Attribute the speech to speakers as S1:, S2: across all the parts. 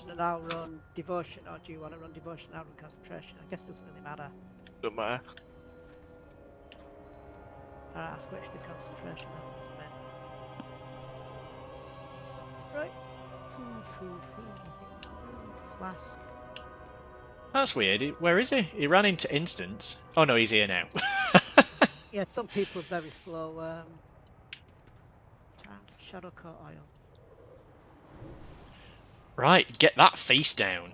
S1: and now run devotion, or do you want to run devotion now run concentration? I guess it doesn't really matter.
S2: Don't matter.
S1: I'll switch to concentration then. Right. Food, flask.
S3: That's weird. Where is he? He ran into instance. Oh no, he's here now.
S1: Yeah, some people are very slow. Shadow coat oil.
S3: Right, get that face down.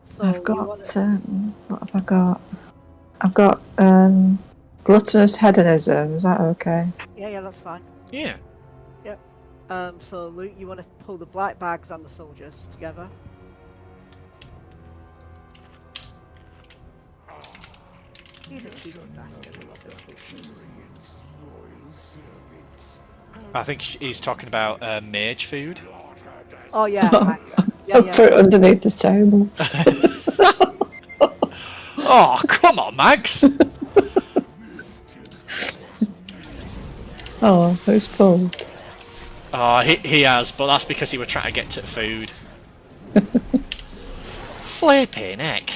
S1: So
S4: I've got what have I got? I've got gluttonous hedonism. Is that okay?
S1: Yeah, that's fine.
S3: Yeah.
S1: Yep. So Luke, you want to pull the black bags and the soldiers together. He's a cheeky bastard.
S3: I think he's talking about mage food.
S1: Oh yeah, Max.
S4: I'll put it underneath the table.
S3: Oh, come on, Max!
S4: Oh, who's pulled?
S3: Oh, he has, but that's because he was trying to get to the food. Flipping heck.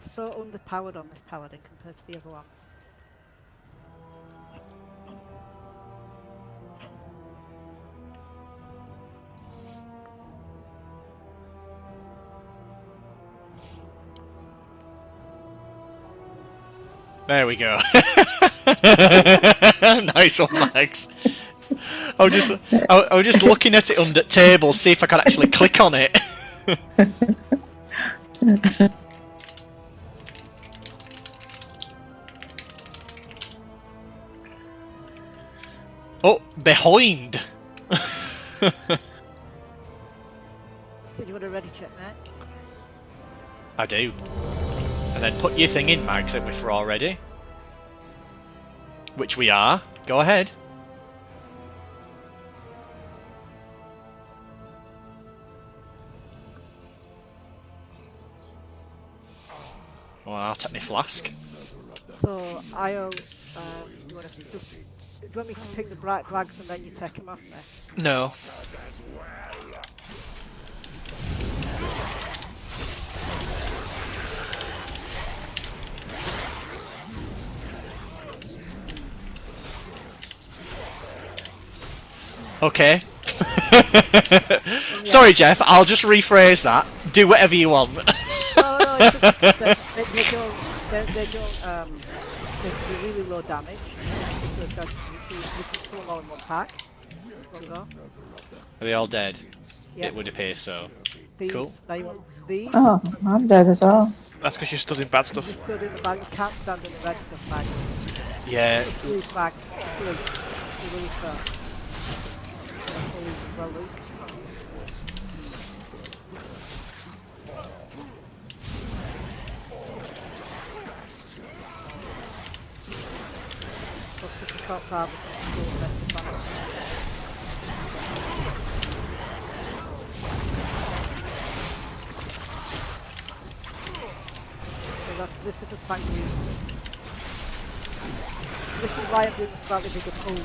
S1: So underpowered on this paladin compared to the other one.
S3: There we go. Nice one, Max. I was just looking at it under the table to see if I could actually click on it. Oh, behind!
S1: Did you want a ready check, mate?
S3: I do. And then put your thing in, Mags, if we're all ready. Which we are. Go ahead. Well, I'll take my flask.
S1: So I'll. You want to do you want me to pick the bright flags and then you take them off me?
S3: No. Okay. Sorry, Jeff. I'll just rephrase that. Do whatever you want.
S1: No, it's just, they do really low damage. So you can pull them all in one pack.
S3: Are they all dead?
S1: Yeah.
S3: It would appear so.
S1: These,
S3: Cool.
S1: Now you want these.
S4: Oh, I'm dead as well.
S2: That's because you stood in bad stuff.
S1: You stood in the bag. You can't stand in the red stuff bags.
S3: Yeah.
S1: Loose bags. Loose as well, Luke. Because the cops harvest and the rest of the planet. So this is a sanctuary. This is why I'm doing a slightly bigger pool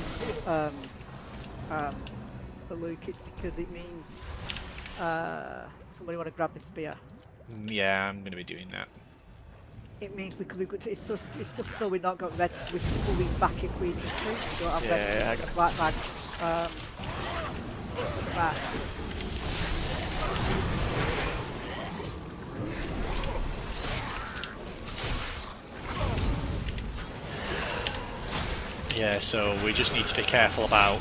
S1: for Luke. It's because it means somebody want to grab the spear.
S3: Yeah, I'm going to be doing that.
S1: It means we could. It's just so we're not got red. We can pull these back if we need to. We don't have red.
S2: Yeah, I got
S1: Black bags. Back.
S3: Yeah, so we just need to be careful about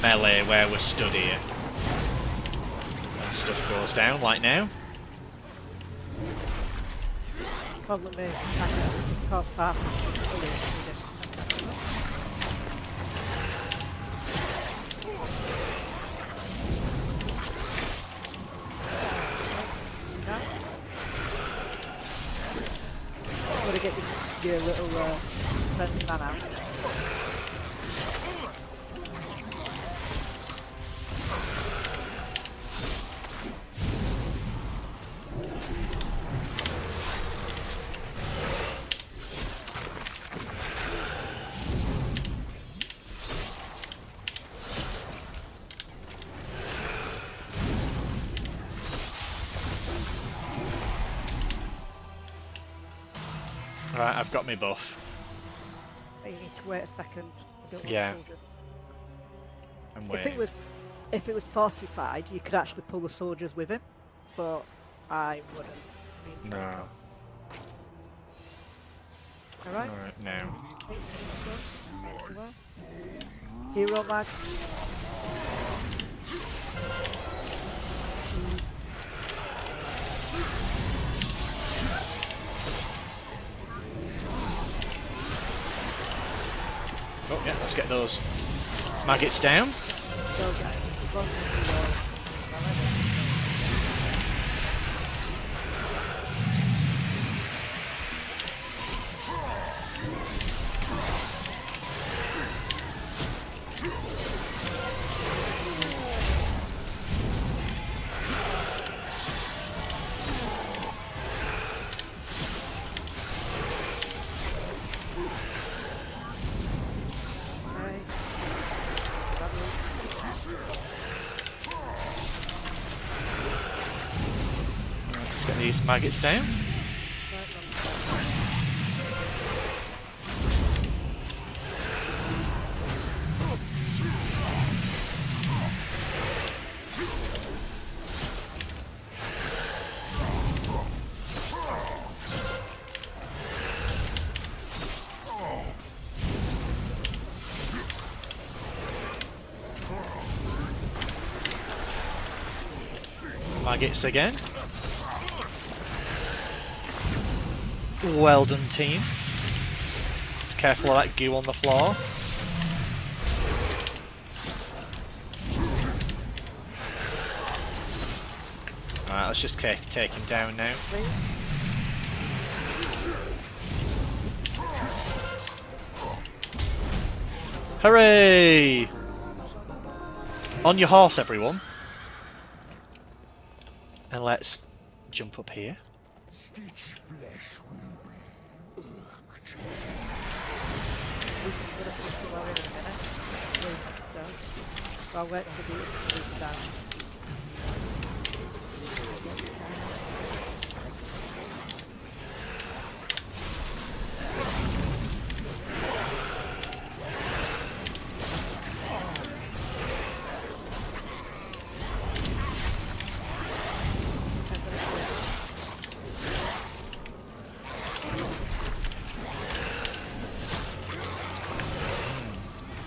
S3: melee where we're stood here. When stuff goes down, like now.
S1: Problem is, cops are Gotta get your little friendly man out.
S3: Right, I've got my buff.
S1: You need to wait a second. I don't want
S3: Yeah.
S1: the soldier.
S3: I'm
S1: If
S3: waiting.
S1: it was fortified, you could actually pull the soldiers with him, but I wouldn't.
S3: No.
S1: Alright.
S3: Alright, now.
S1: Hero mags.
S3: Oh, yeah, let's get those maggots down.
S1: Go guys. As long as you know. Okay.
S3: Right, let's get these maggots down. Maggots again. Well done, team. Careful of that goo on the floor. Alright, let's just take him down now. Hooray! On your horse, everyone. And let's jump up here.
S1: I'll wait till the down.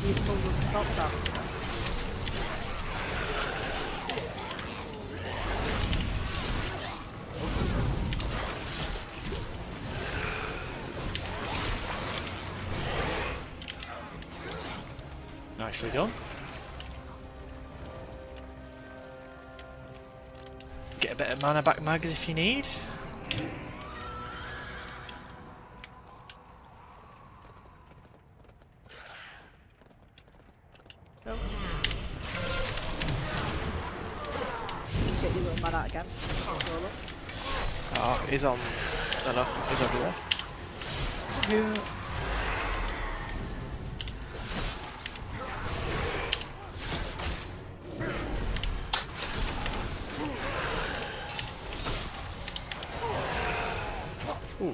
S1: You pull the top down.
S3: Nicely done. Get a bit of mana back, mags, if you need.
S1: So. Get your little man out again. Roll up.
S2: Oh, he's on. No, no, he's everywhere.
S1: Yeah.
S3: Ooh,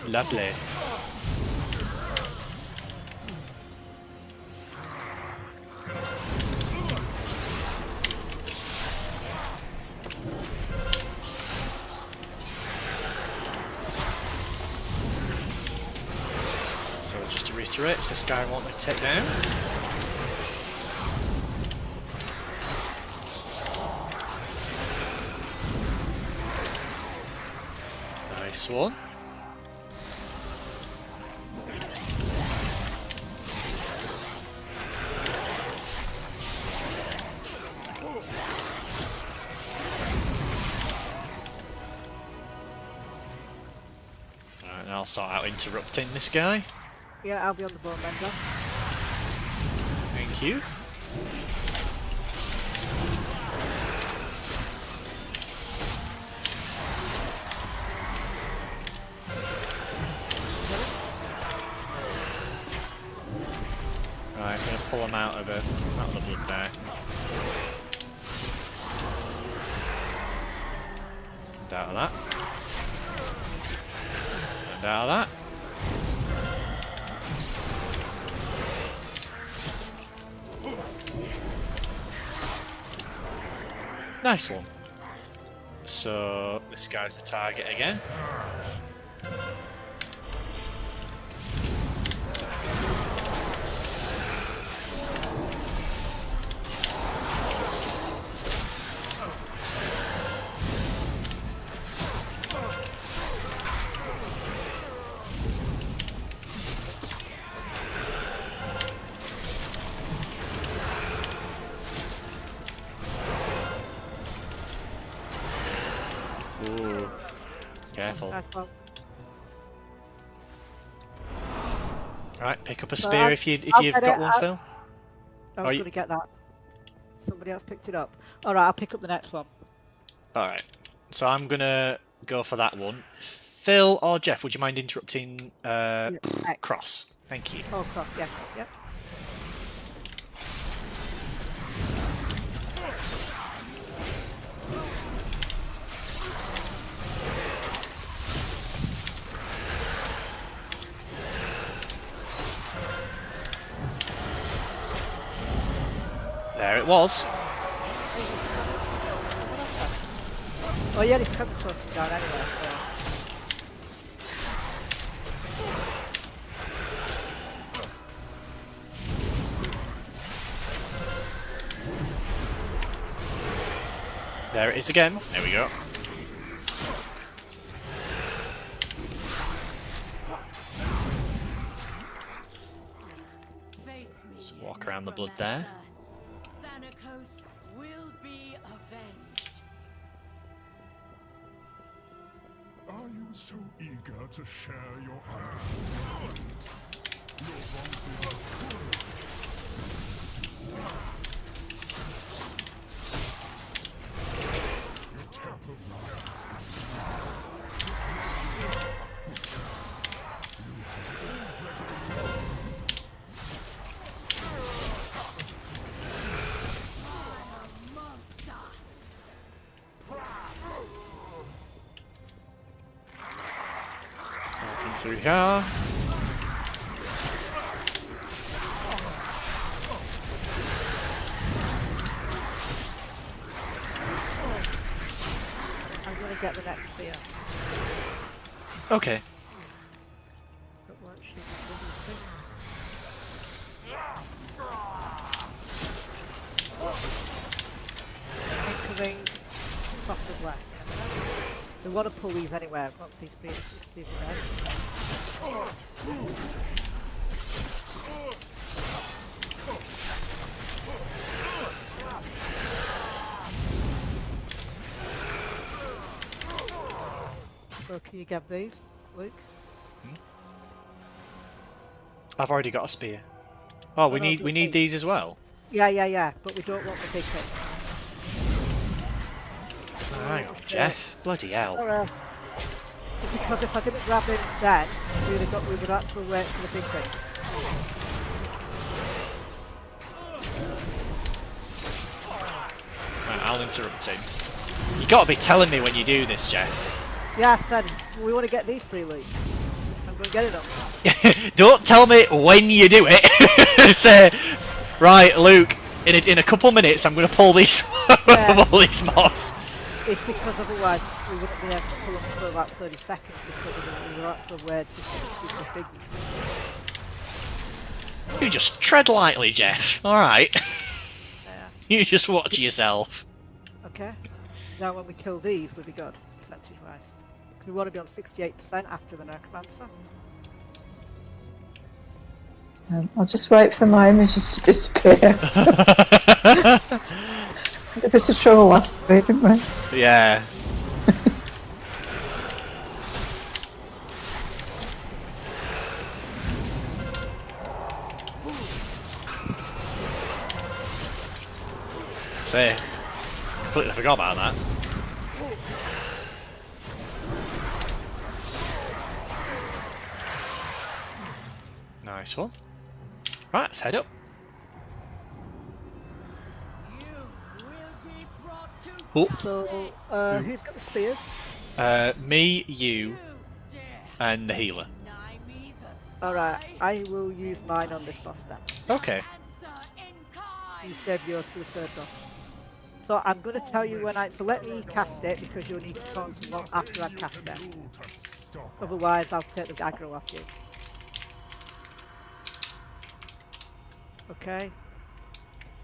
S3: lovely. So just to reiterate, this guy I want to take down. Nice one. Alright, now I'll start out interrupting this guy.
S1: Yeah, I'll be on the bone bender.
S3: Thank you. Right, I'm going to pull him out of the blood there. And out of that. And out of that. Nice one. So this guy's the target again. Ooh, careful.
S1: Well,
S3: Right, pick up a
S1: So
S3: spear
S1: I'll-
S3: if you've
S1: I'll
S3: got
S1: get it,
S3: one, Phil.
S1: I
S3: Are
S1: was
S3: you-
S1: going to get that. Somebody else picked it up. Alright, I'll pick up the next one.
S3: Alright, so I'm gonna go for that one. Phil or Jeff, would you mind interrupting
S1: X.
S3: Cross? Thank you.
S1: Oh, cross, yeah, cross, yeah.
S3: There it was.
S1: Oh yeah, he's coming towards you down anyway, so...
S3: There it is again. There we go. Just walk around the blood there.
S5: Thanatos will be avenged.
S6: Are you so eager to share your understanding? Your vaunted your temper
S5: Monster.
S3: Walking through here.
S1: I'm going to get the next spear.
S3: Okay.
S1: But won't shoot the bloody thing. Incoming, possibly. We want to pull these anywhere once these spears are dead. So can you get these, Luke?
S3: I've already got a spear. Oh, we
S1: no,
S3: need
S1: okay.
S3: these as well.
S1: Yeah, but we don't want the big thing.
S3: Hang on, Jeff. Bloody hell.
S1: Sorry. It's because if I didn't grab him then, we would actually wait for the big thing.
S3: Right, I'll interrupt him. You gotta be telling me when you do this, Jeff.
S1: Yeah, I said we want to get these three Luke. I'm going to get it up.
S3: Don't tell me when you do it. Say, right, Luke. In a couple minutes, I'm gonna pull these
S1: Yeah.
S3: pull these mobs.
S1: It's because otherwise we wouldn't be able to pull them for about 30 seconds because of the actual way it's super big.
S3: You just tread lightly, Jeff. All right.
S1: Yeah.
S3: You just watch yourself.
S1: Okay. Now when we kill these, we'll be good, percentage-wise. Because we want to be on 68% after the Necromancer.
S4: I'll just wait for my images to disappear. Had a bit of trouble last week, didn't we?
S3: Yeah. Say, completely forgot about that. Nice one. Right, let's head up.
S5: You will be brought to
S3: Oh,
S1: So, who's got the spears?
S3: me, you,
S5: you, death.
S3: and the healer.
S5: Deny me the
S1: Alright,
S5: sky.
S1: I will use mine on this boss then.
S3: Okay.
S5: Answer in kind.
S1: You save yours for the third boss. So I'm going to tell you when I. So let me cast it because you'll need to taunt someone after I've cast it.
S6: You to stop.
S1: Otherwise, I'll take the aggro off you. Okay.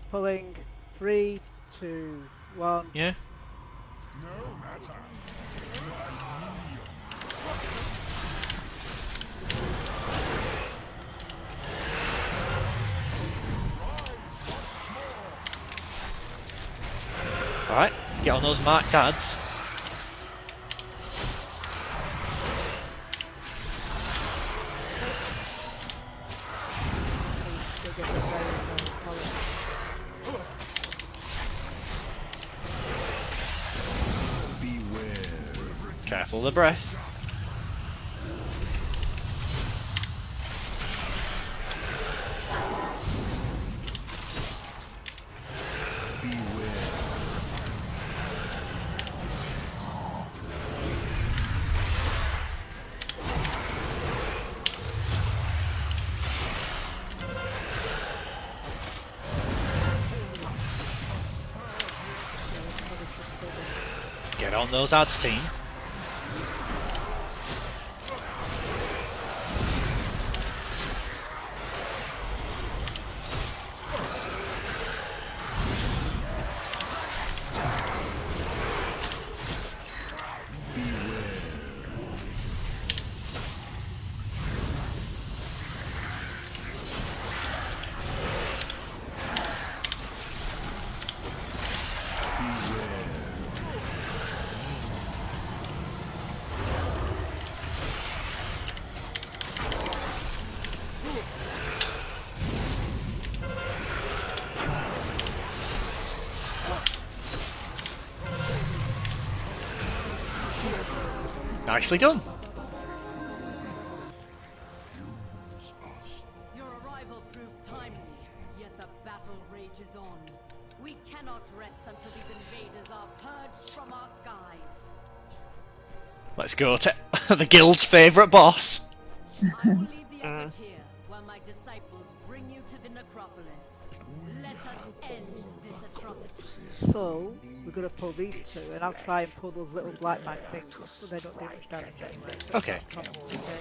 S1: Pulling 3, 2, 1.
S3: Yeah.
S6: No matter.
S3: Alright, get on those marked ads.
S1: You'll get the very color.
S3: Careful of the breath. Get on those ads, team. Nicely done.
S5: Your arrival proved timely, yet the battle rages on. We cannot rest until these invaders are purged from our skies.
S3: Let's go to the guild's favourite boss.
S5: I will lead the effort here, while my disciples bring you to the necropolis. Let us end this atrocity.
S1: So we're going to pull these two, and I'll try and pull those little black bag things, so they don't do much damage anyway. So
S3: Okay.
S1: I don't so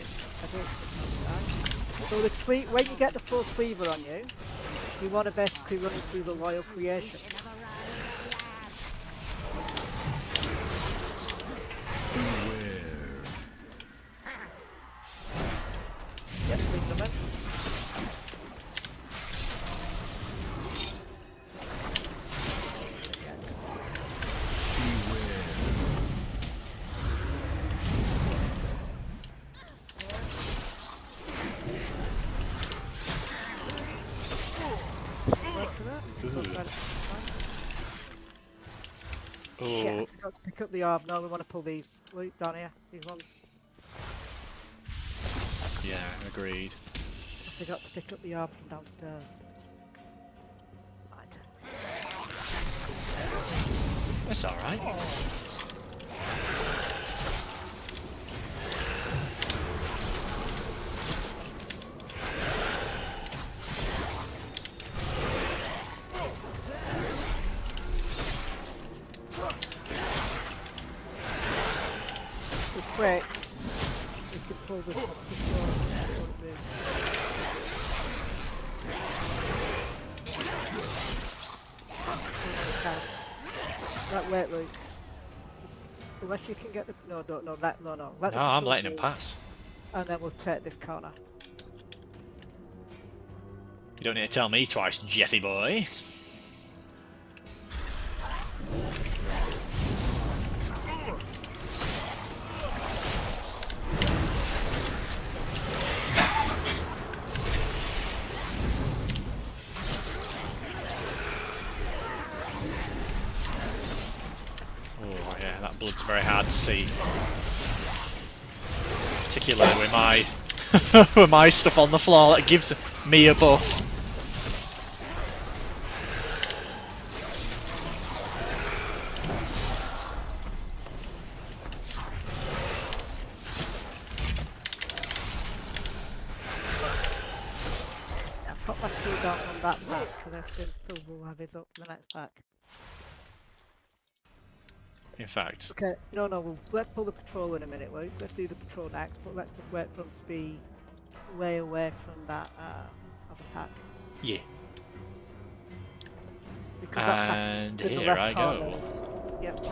S1: the when you get the full cleaver on you, you want to basically run it through the royal creation. Yep, bring them in. Shit, I
S3: Oh,
S1: forgot to pick up the orb. No, we want to pull these. Look down here. These ones.
S3: yeah, agreed.
S1: I forgot to pick up the orb from downstairs. Right.
S3: That's alright.
S1: So quick, we can pull this up Right, wait, Luke. Unless you can get the no, no, no, let, no, no. Let
S3: No,
S1: the
S3: I'm
S1: control
S3: letting him
S1: move,
S3: pass.
S1: and then we'll take this corner.
S3: You don't need to tell me twice, Jeffy boy. Oh yeah, that blood's very hard to see. Particularly with my with my stuff on the floor that gives me a buff.
S1: Yeah, put my two down on that pack, because I assume Phil will have his up for the next pack.
S3: in fact.
S1: Okay, no, let's pull the patrol in a minute, Luke. Let's do the patrol next, but let's just wait for them to be way away from that other pack.
S3: Yeah.
S1: Because that pack
S3: And
S1: to the
S3: here
S1: left
S3: I
S1: corner.
S3: go.
S1: Yep.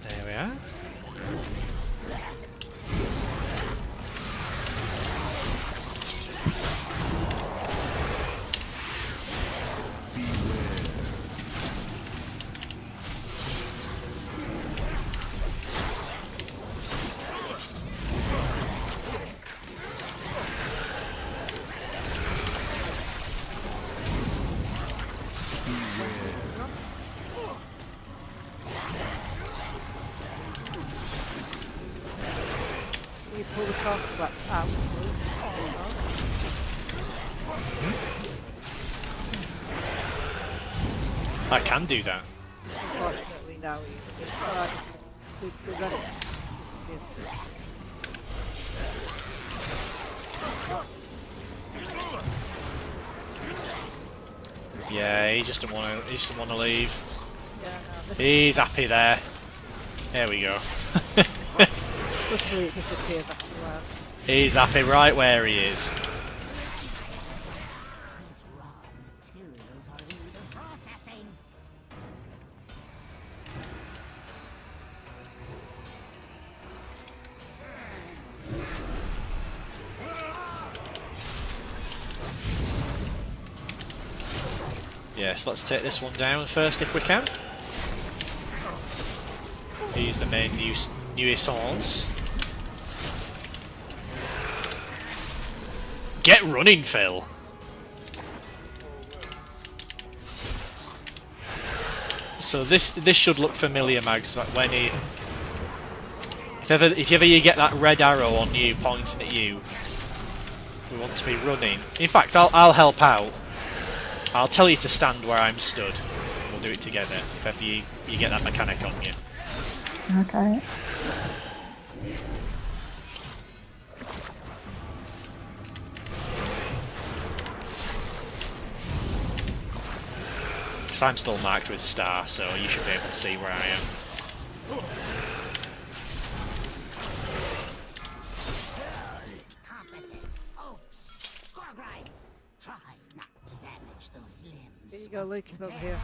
S3: There we are.
S1: Can you pull the crossback out, Luke?
S3: I can do that.
S1: Unfortunately, now he's the relic disappears.
S3: Yeah, he just didn't want to. He just didn't want to leave.
S1: Yeah, no, this
S3: He's happy there. There we go.
S1: quickly it disappears after a while.
S3: He's happy right where he is.
S5: These raw materials are in need of processing.
S3: Yes, let's take this one down first if we can. He's the main nuisance. Get running, Phil. So this should look familiar, Mags. Like when he, if ever you get that red arrow on you pointing at you, we want to be running. In fact, I'll help out. I'll tell you to stand where I'm stood. We'll do it together. If ever you get that mechanic on you.
S4: Okay.
S3: Because I'm still marked with star, so you should be able to see where I am.
S5: Competent. Oops. Gorgride. Try not to damage those limbs.
S1: Here you go, Luke, he's over here.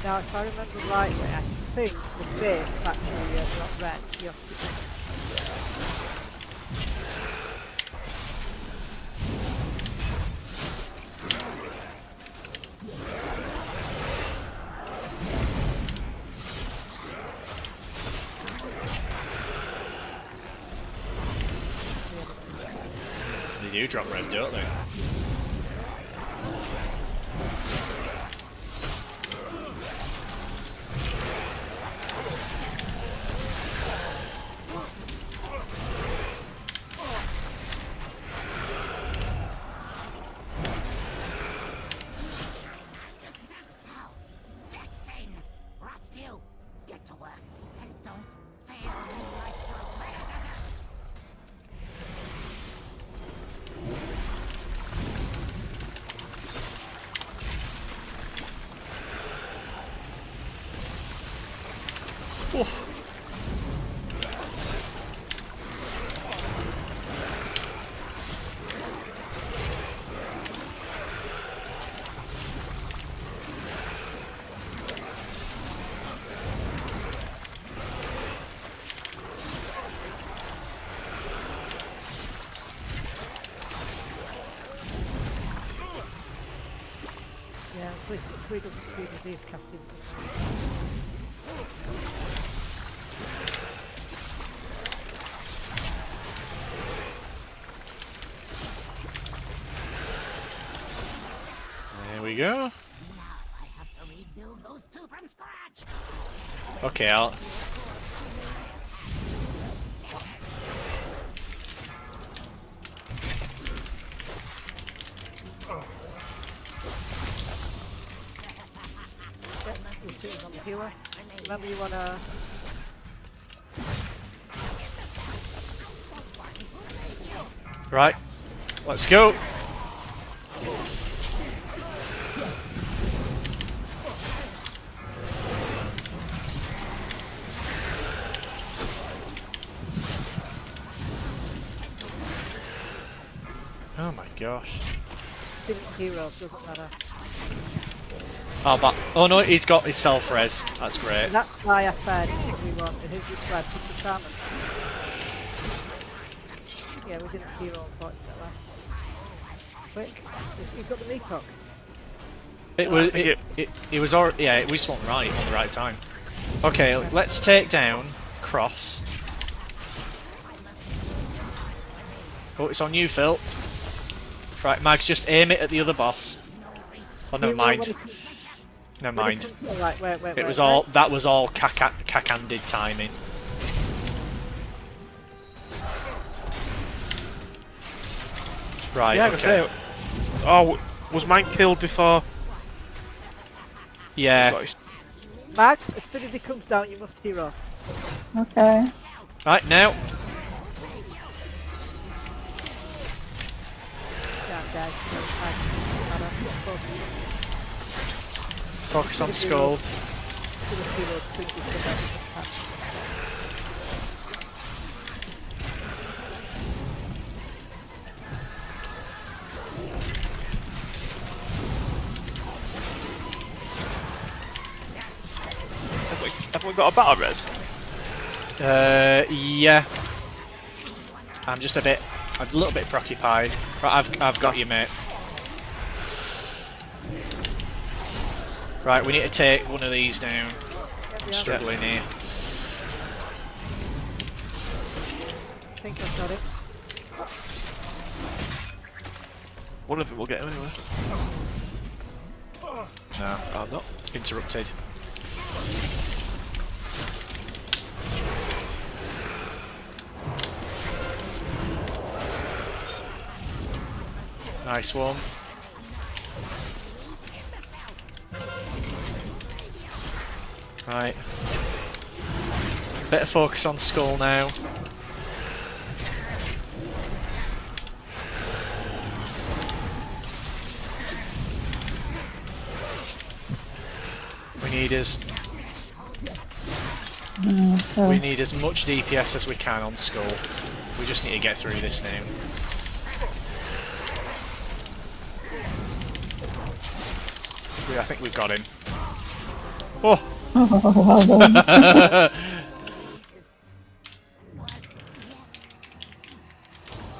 S1: Now, if I remember rightly, I think the bit's actually not red. You have to
S3: They do drop red, don't they?
S5: Now, vexing. Rotskew, get to work and don't fail me like your predecessor.
S1: Yeah, Tweedle's a speed disease cast, isn't
S3: There we go.
S5: I have to rebuild those two from scratch.
S3: Okay, I'll...
S1: You'll put it on the healer. Remember you wanna...
S3: Right. Let's go. Oh my gosh.
S1: Didn't hero, doesn't matter.
S3: Oh, but oh no, he's got his self-res. That's great.
S1: And that's why I said we want who's tried to put the shaman. Yeah, we didn't hero unfortunately. Quick, you've got the meat hook.
S3: It was it was already, yeah, we just went right on the right time. Okay, let's take down Cross. Oh, it's on you, Phil. Right, Mags, just aim it at the other boss. Oh, never mind. Never mind.
S1: Right, wait,
S3: It was all that was all cack-handed timing. Right.
S2: Yeah, I
S3: okay.
S2: was say. Oh, was mine killed before?
S3: Yeah.
S1: Max, as soon as he comes down, you must hero.
S4: Okay.
S3: Right now.
S1: Yeah, guys.
S3: Focus on skull.
S2: Have we got a battle res?
S3: Yeah. I'm just a little bit preoccupied. Right, I've got you, mate. Right, we need to take one of these down. I'm struggling here.
S1: I think I've got it.
S2: One of them will get him anyway.
S3: No,
S2: I'm not.
S3: interrupted. Nice one. Right. Better focus on skull now. We need as much DPS as we can on skull. We just need to get through this now. I think we've got him. Oh!
S4: Well done.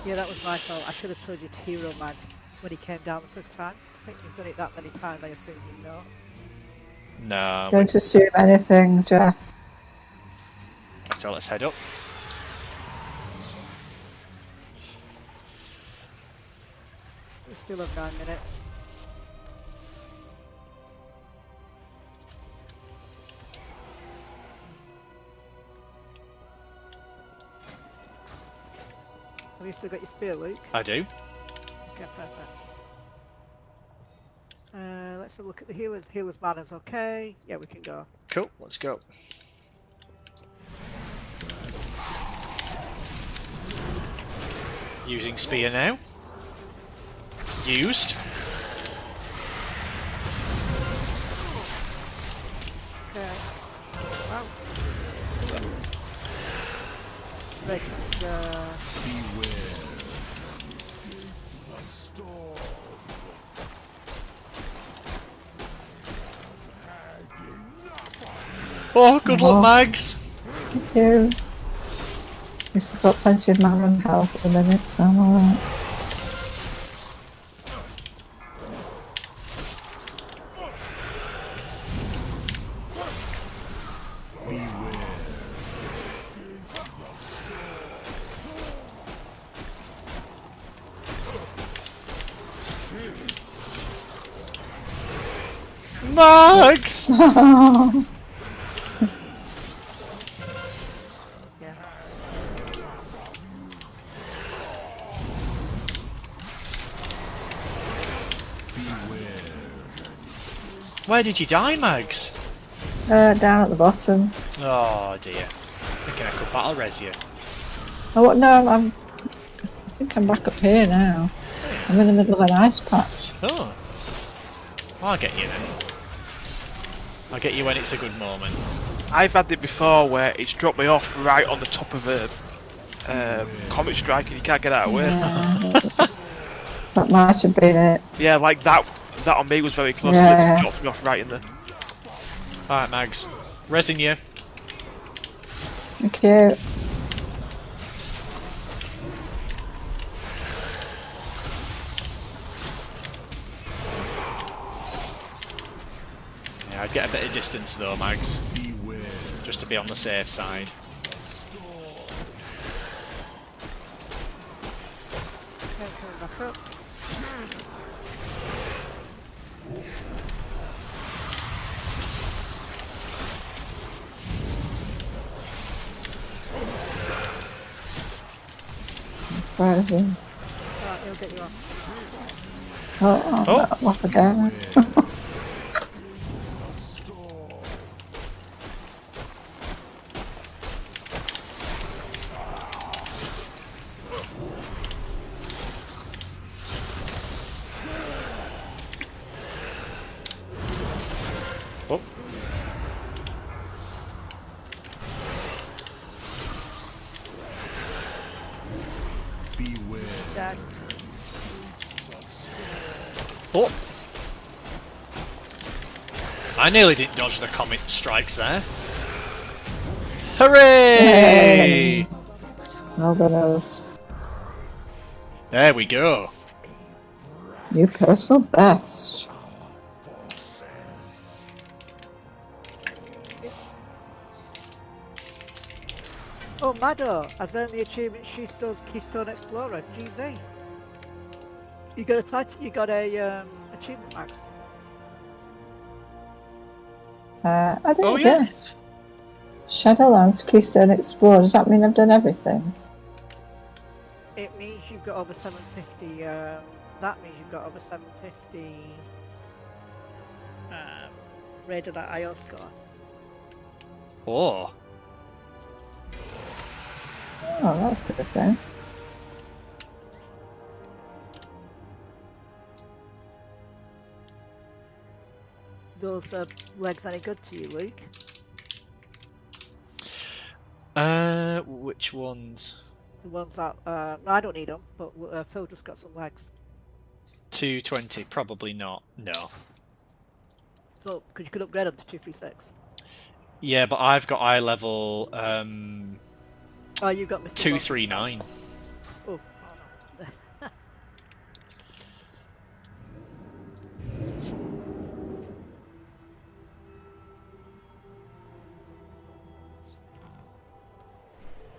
S1: Yeah, that was my fault. I should have told you to hero Max when he came down the first time. I think you've done it that many times, I assume you know.
S3: No.
S4: Don't assume anything, Jeff.
S3: So let's head up.
S1: We still have 9 minutes. Have you still got your spear, Luke?
S3: I do.
S1: Okay, perfect. Let's have a look at the healers. Healers banner's okay. Yeah, we can go.
S3: Cool, let's go. Using spear now. Used.
S1: Okay. Wow. Break.
S3: Oh, good luck, Mags.
S4: Thank you. We've still got plenty of mana and health at the minute, so I'm alright.
S3: Max!
S1: Yeah.
S3: Where did you die, Mags?
S4: Down at the bottom.
S3: Oh dear. Thinking I could battle res you.
S4: Oh, what? No, I think I'm back up here now. I'm in the middle of an ice patch.
S3: Oh. Well, I'll get you then. I'll get you when it's a good moment.
S2: I've had it before where it's dropped me off right on the top of a comet strike and you can't get out of the way.
S4: Yeah, that might have been it.
S2: Yeah, like that on me was very close.
S4: Yeah.
S2: It dropped me off right in there.
S3: Alright, Mags. Resing you.
S4: Thank you.
S3: Yeah, I'd get a bit of distance though, Mags. Just to be on the safe side.
S1: Okay, coming back up.
S4: Frozen.
S1: Right, he'll get you off.
S4: Oh. Off again.
S3: Oh.
S1: Jack.
S3: Oh. I nearly didn't dodge the comet strikes there. Hooray!
S4: No goodness.
S3: There we go.
S4: New personal best.
S1: Oh, Mado has earned the achievement Shestone's Keystone Explorer. GZ. You got a title. You got a achievement, Max.
S4: I didn't
S3: Oh, yeah.
S4: get Shadowlands Keystone Explorer. Does that mean I've done everything?
S1: It means you've got over 750. That means you've got over 750. Rated at IO score.
S3: Oh.
S4: Oh, that's good then.
S1: Those legs any good to you, Luke?
S3: Which ones?
S1: The ones that no, I don't need them, but Phil just got some legs.
S3: 220, probably not. No.
S1: So, because you could upgrade them to 236.
S3: Yeah, but I've got eye level
S1: Oh, you got Mr.
S3: 239.
S1: Oh, oh no.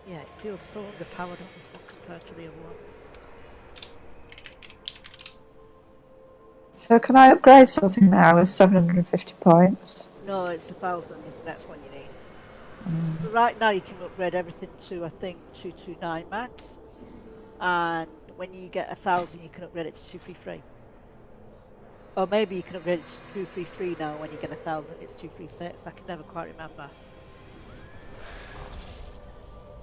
S1: Yeah, it feels so underpowered on this one compared to the other one.
S4: So can I upgrade something now with 750 points?
S1: No, it's 1,000 is the next one you need. So right now you can upgrade everything to, I think, 229 max. And when you get 1,000 you can upgrade it to 233. Or maybe you can upgrade it to 233 now when you get 1,000 it's 236. I can never quite remember.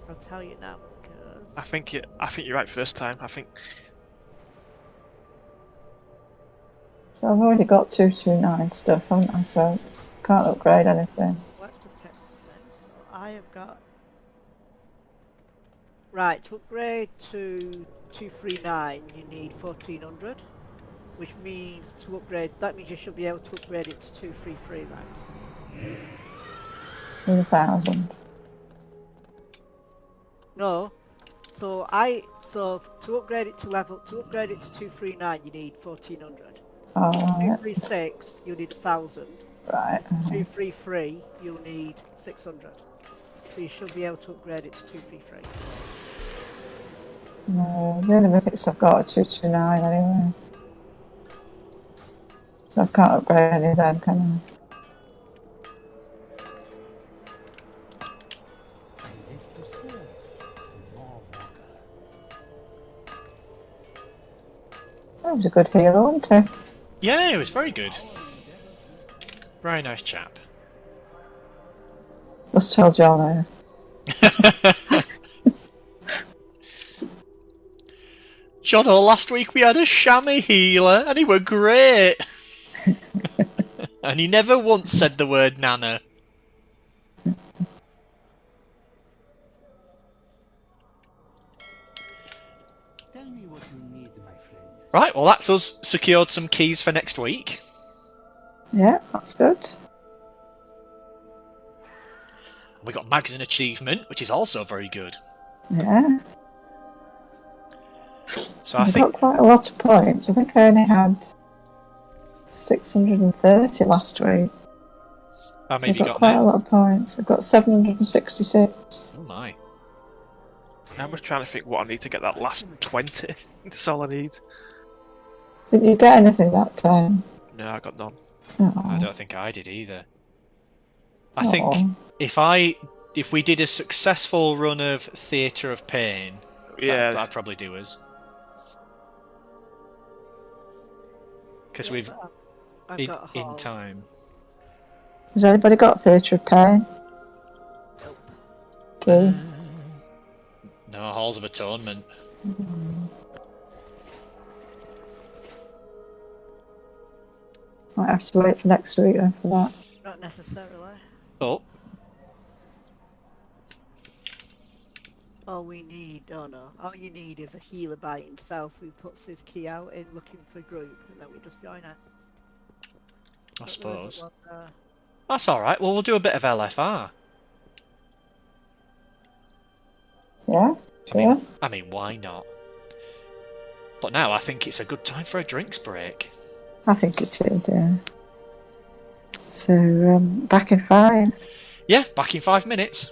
S1: I'll tell you now because...
S2: I think you're right first time. I think
S4: So I've already got 229 stuff, haven't I? So can't upgrade anything.
S1: Let's just get something. So I have got... Right, to upgrade to 239 you need 1,400. Which means to upgrade, that means you should be able to upgrade it to 233 max.
S4: Need 1,000.
S1: No. So to upgrade it to 239 you need 1,400.
S4: Oh, yeah.
S1: 236 you need 1,000.
S4: Right.
S1: 233 you'll need 600. So you should be able to upgrade it to 233.
S4: No, the only mythics I've got are 229 anyway. So I can't upgrade any of them, can
S6: I live to serve. More walker.
S4: I? That was a good healer, wasn't he?
S3: Yeah, it was very good. Very nice chap.
S4: Must tell John.
S3: Jono, last week we had a chamois healer and he were great. And he never once said the word Nana.
S6: Tell me what you need, my friend.
S3: Right, well that's us secured some keys for next week.
S4: Yeah, that's good.
S3: We got Mags an achievement, which is also very good.
S4: Yeah.
S3: So I
S4: I
S3: think
S4: got quite a lot of points. I think I only had 630 last week.
S3: how many
S4: I've
S3: have you
S4: got
S3: got
S4: quite a
S3: now?
S4: lot of points. I've got 766.
S3: Oh my.
S2: I was trying to think what I need to get that last 20. That's all I need.
S4: Didn't you get anything that time?
S2: No, I got none.
S4: Oh.
S3: I don't think I did either. I
S4: Oh.
S3: think if we did a successful run of Theatre of Pain,
S2: Yeah,
S3: that'd probably do us. Because we've
S1: I've got a
S3: in
S1: horse.
S3: time.
S4: Has anybody got Theatre of Pain?
S1: Nope.
S4: Okay.
S3: No, Halls of Atonement.
S4: Might have to wait for next week then for that.
S1: Not necessarily.
S3: Oh,
S1: All we need, oh no, all you need is a healer by himself who puts his key out in looking for a group, and then we just join it.
S3: I
S1: But there
S3: suppose.
S1: isn't one,
S3: That's alright, well we'll do a bit of LFR.
S4: Yeah? Yeah?
S3: I mean, why not? But now I think it's a good time for a drinks break.
S4: I think it is, yeah. So, back in 5.
S3: Yeah, back in 5 minutes.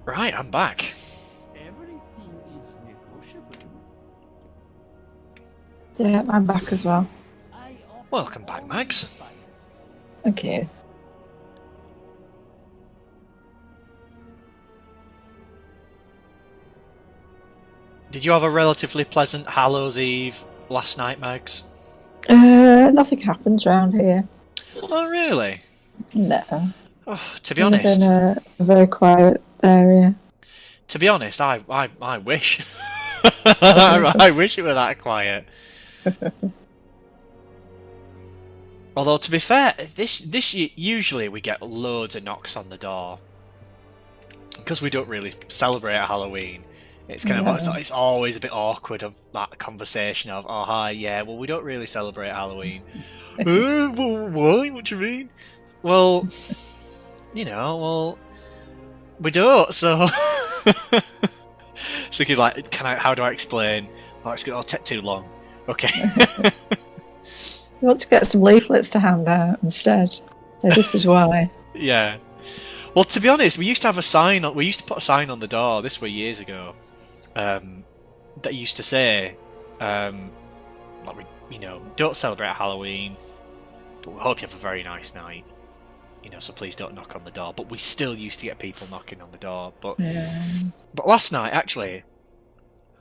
S3: Right, I'm back.
S6: Everything is negotiable.
S4: Yeah, I'm back as well.
S6: I offer
S3: Welcome back,
S6: only
S3: Mags.
S6: the finest.
S4: Thank you.
S3: Did you have a relatively pleasant Hallows Eve last night, Mags?
S4: Nothing happens around here.
S3: Oh, really?
S4: No.
S3: Oh, to be
S4: We live in
S3: honest,
S4: a very quiet area.
S3: I wish. I wish it were that quiet. Although, to be fair, usually we get loads of knocks on the door because we don't really celebrate Halloween. It's kind of
S4: Yeah.
S3: it's always a bit awkward of that conversation of, oh hi, yeah, well we don't really celebrate Halloween. Well, why? What do you mean? Well, we don't. So, so you're like, how do I explain? Oh, it'll take too long. Okay.
S4: You want to get some leaflets to hand out instead. Yeah, this is why.
S3: Yeah. Well, to be honest, we used to have a sign. We used to put a sign on the door. This were years ago. That used to say, don't celebrate Halloween, but we hope you have a very nice night. So please don't knock on the door. But we still used to get people knocking on the door. But last night, actually,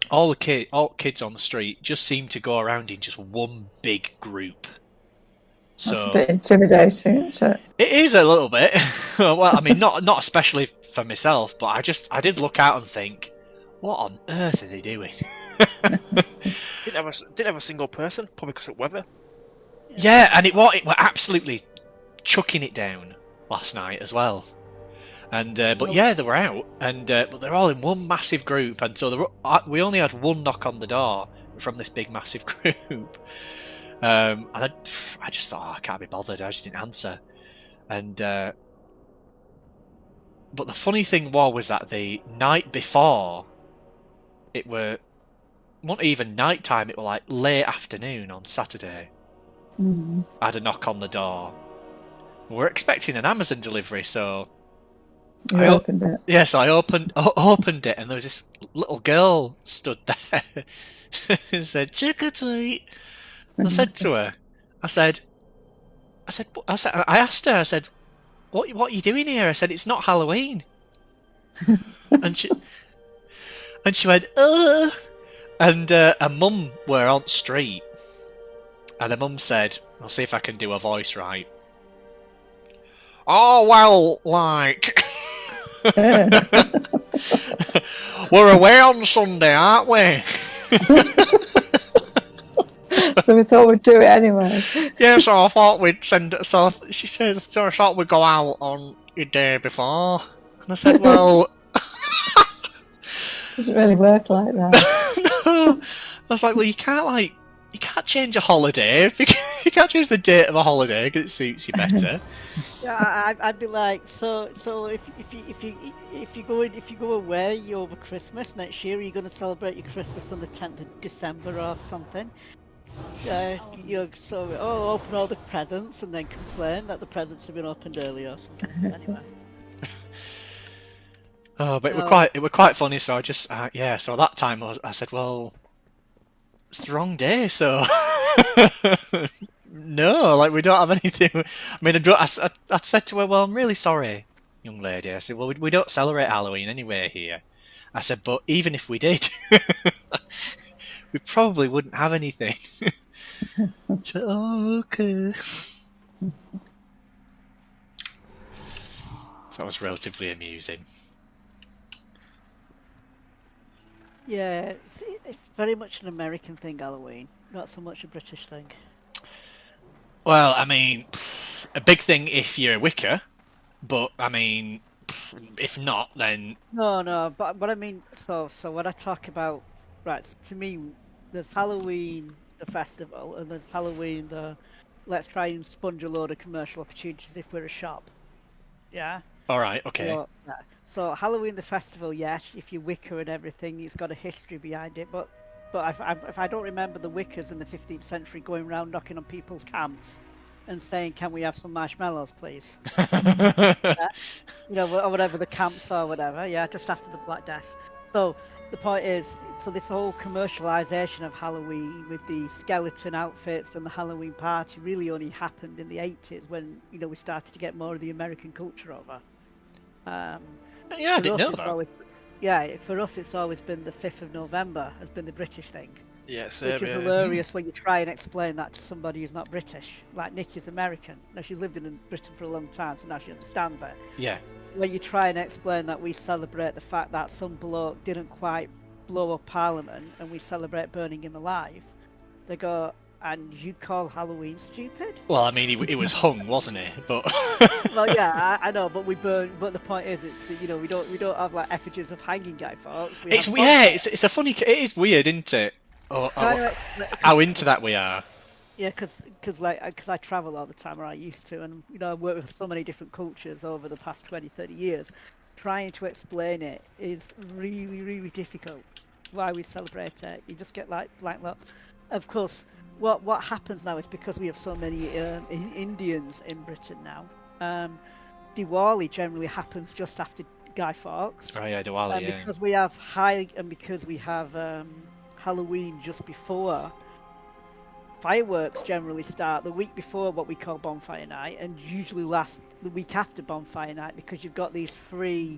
S3: all kids on the street just seemed to go around in just one big group.
S4: That's
S3: So
S4: a bit intimidating, isn't it?
S3: it is a little bit. Well, I mean, not especially for myself, but I did look out and think, what on earth are they doing?
S2: Didn't have a single person, probably because of weather.
S3: Yeah, and it were absolutely chucking it down last night as well. And but yeah, they were out, and but they're all in one massive group, and so we only had one knock on the door from this big massive group. And I just thought, I can't be bothered. I just didn't answer. And but the funny thing was that the night before, it wasn't even night time. It was like late afternoon on Saturday.
S4: Mm.
S3: I had a knock on the door. We're expecting an Amazon delivery, so
S4: You opened it.
S3: yes, I opened it, and there was this little girl stood there and said, "Trick or treat." I said to her, I asked her, I said, what are you doing here? I said, it's not Halloween. and she went, ugh. And her mum were on the street, and her mum said, I'll see if I can do a voice right. Oh, well, like, we're away on Sunday, aren't we?
S4: So we thought we'd do it anyway.
S3: Yeah, so I thought we'd send it. So she said, so I thought we'd go out on your day before. And I said, well,
S4: Doesn't really work like that.
S3: no. I was like, well, you can't change a holiday. You can't change the date of a holiday because it suits you better.
S1: Yeah, I'd be like, so if you go away over Christmas next year, are you going to celebrate your Christmas on the 10th of December or something? Open all the presents and then complain that the presents have been opened early or something. Anyway.
S3: Oh, but
S1: No.
S3: it were quite funny. So I just so that time I said, well, it's the wrong day, so no, like we don't have anything. I mean, I said to her, well, I'm really sorry, young lady. I said, well, we don't celebrate Halloween anyway here. I said, but even if we did, we probably wouldn't have anything. She said, oh, okay. So that was relatively amusing.
S1: Yeah, it's very much an American thing, Halloween, not so much a British thing.
S3: Well, I mean, a big thing if you're a Wicca, but I mean, if not, then
S1: No, but I mean, so when I talk about, right, to me, there's Halloween, the festival, and there's Halloween, the let's try and sponge a load of commercial opportunities if we're a shop. Yeah?
S3: all right, okay.
S1: So Halloween, the festival, yes, if you're Wicca and everything, it's got a history behind it, but if I don't remember the Wiccas in the 15th century going around knocking on people's camps and saying, "Can we have some marshmallows, please?" You know, or whatever the camps or whatever. Yeah, just after the Black Death. So the point is, so this whole commercialization of Halloween with the skeleton outfits and the Halloween party really only happened in the 80s when we started to get more of the American culture over.
S3: Yeah, I didn't know
S1: it's
S3: that.
S1: always, yeah, for us it's always been the 5th of November has been the British thing.
S2: Yeah,
S1: Which
S2: same.
S1: is
S2: Yeah.
S1: hilarious when you try and explain that to somebody who's not British. Like Nick is American. Now she's lived in Britain for a long time, so now she understands it.
S3: Yeah.
S1: When you try and explain that we celebrate the fact that some bloke didn't quite blow up Parliament and we celebrate burning him alive, they go, "And you call Halloween stupid?"
S3: Well, I mean, it was hung, wasn't it? But
S1: Well, yeah, I know, but we burn. But the point is, it's we don't have like effigies of hanging Guy Fawkes.
S3: it's a funny. It is weird, isn't it? How into that we are.
S1: Yeah, because I travel all the time, or I used to, and I work with so many different cultures over the past 20, 30 years. Trying to explain it is really, really difficult. Why we celebrate it, you just get like looks. Of course, what happens now is because we have so many Indians in Britain now. Diwali generally happens just after Guy Fawkes.
S3: Oh yeah, Diwali. Yeah.
S1: Because we have Halloween just before. Fireworks generally start the week before what we call bonfire night and usually last the week after bonfire night because you've got these 3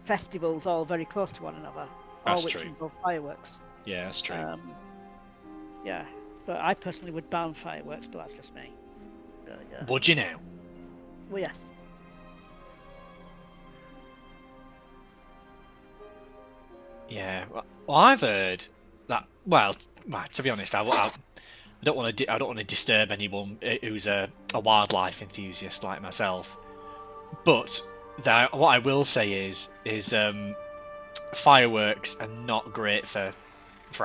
S1: festivals all very close to one another, all
S3: That's
S1: which
S3: true.
S1: involve fireworks.
S3: Yeah, that's true.
S1: Yeah, but I personally would ban fireworks, but that's just me. Yeah.
S3: Would you now?
S1: Well, yes.
S3: Yeah. Well, I've heard that. Well, to be honest, I don't want to disturb anyone who's a wildlife enthusiast like myself. But what I will say is fireworks are not great for